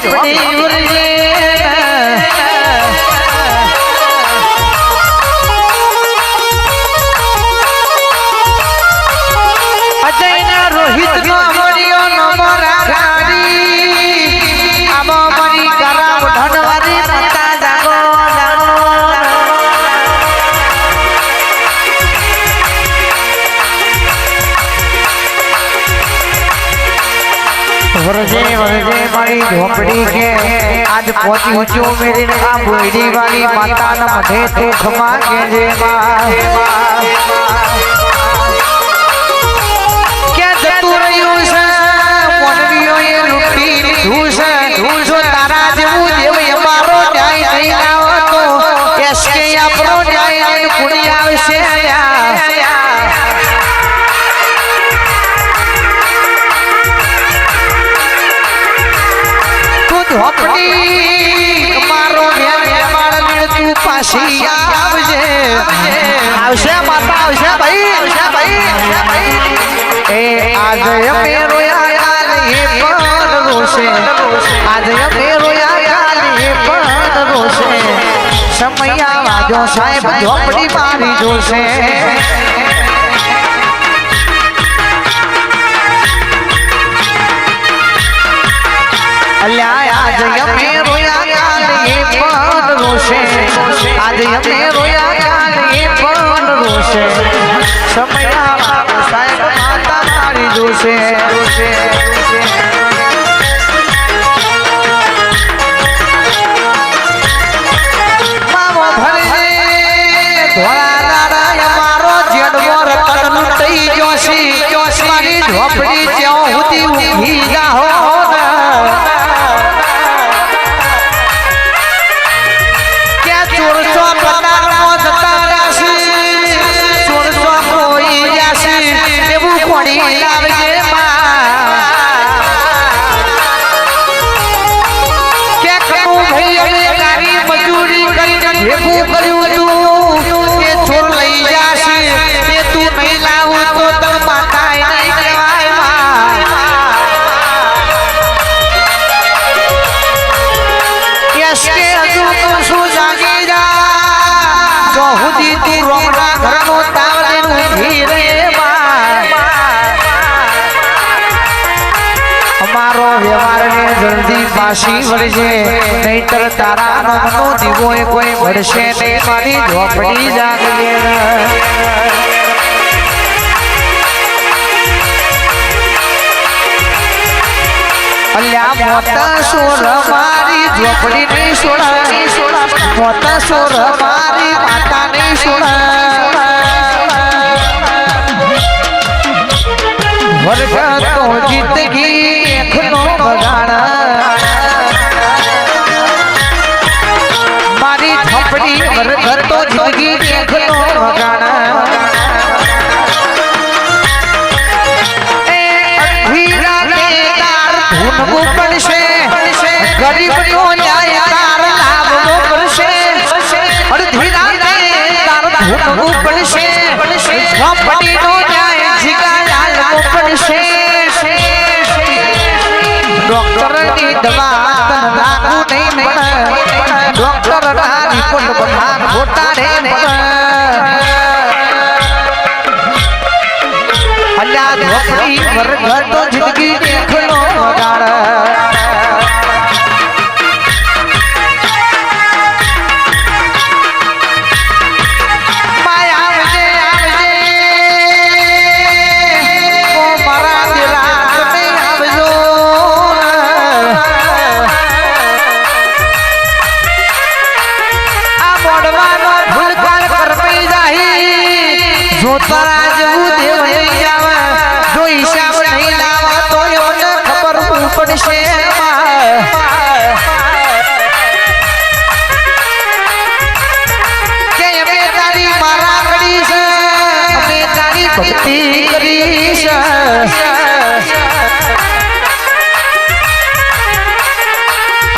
ઝોપડી ઉરજે અજયના રોહિત નો અમરિયો number આધારી આબો મરી કરાવ ધનવારી મતા જાગો वरजे वरजे मारी झोपड़ी के आज पहुंची ऊंचो मेरी ना बुढ़ी वाली माता न मधे तो खमा के जे क्या जतू रहियो से मोनवियो ये लुटी धूस धूसो तारा जेवू देव અમારો ન્યાય નહીં આવતો એસકે આપણો ન્યાય લઈને કુડી આવશે झोपड़ी मारो तू पासी आवजे आवशे माता आवशे भाई ए आज मेरो यार ये पण रोसे आज मेरो यार ये पण रोसे समया वाजो साहेब झोपड़ी मारी जोसे आज यमे रोया काल ये पण रोशे आज यमे रोया काल ये पण रोशे समया साहेब माता तारी जोशे मामो भरे धोळा दाड़ा मारो जेडવો રતન લૂંટાઈ જોશી મારી ઝોપડી જ્યાં સુધી ઊભી જાહો व्यवहार ने जल्दी पासी वरजे नहींतर तारा नामनो दीवो कोई भरसे नहीं मारी झोपड़ी जागे अल्या मोटा सोर मारी झोपड़ी नहीं सोड़ा मोटा सोर मारी माता नहीं सोड़ा वर्ग तो जिंदगी एखनो बगाड़ा मारी झोपड़ी वर्ग तो जिंदगी एखनो बगाड़ा हीरा के तार धुनबू पड़शे गरीब को न्याय तार लाभबो पड़शे और हीरा के तार धुनबू पड़शे झोपड़ी नो न्याय जिगा लाभबो पड़शे डॉक्टर की दवा लागू नहीं पड़े डॉक्टर ना रिपोर्ट बता खोटा नहीं अल्लाह झोपड़ी पर घर तो जिंदगी देख लो गाड़ा भक्ति करीश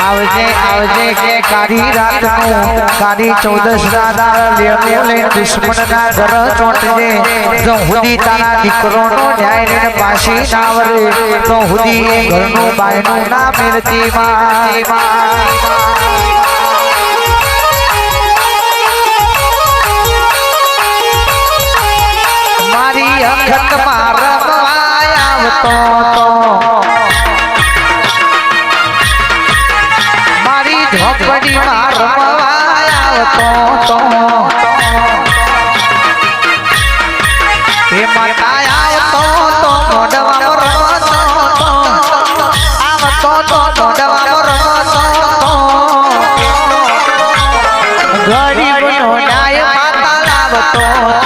આવજે આવજે કે કાળી રાતનું કાળી 14 દાદા લેનો લે દુશ્મનના ઘર ચોટજે જો હુદી તારા દીકરોનો ન્યાય ને પાછી નાવરે તો હુદી એ ઘરનું બાયનું ના મેલતી માં મારી અખત મારવાય આવતો તો મારી ઝોપડી મારવાય આવતો તો એ માતા આવતો તો મોઢવામાં રમતો આવતો તો મોઢવામાં રમતો ગરીબનો ન્યાય માતા લાવતો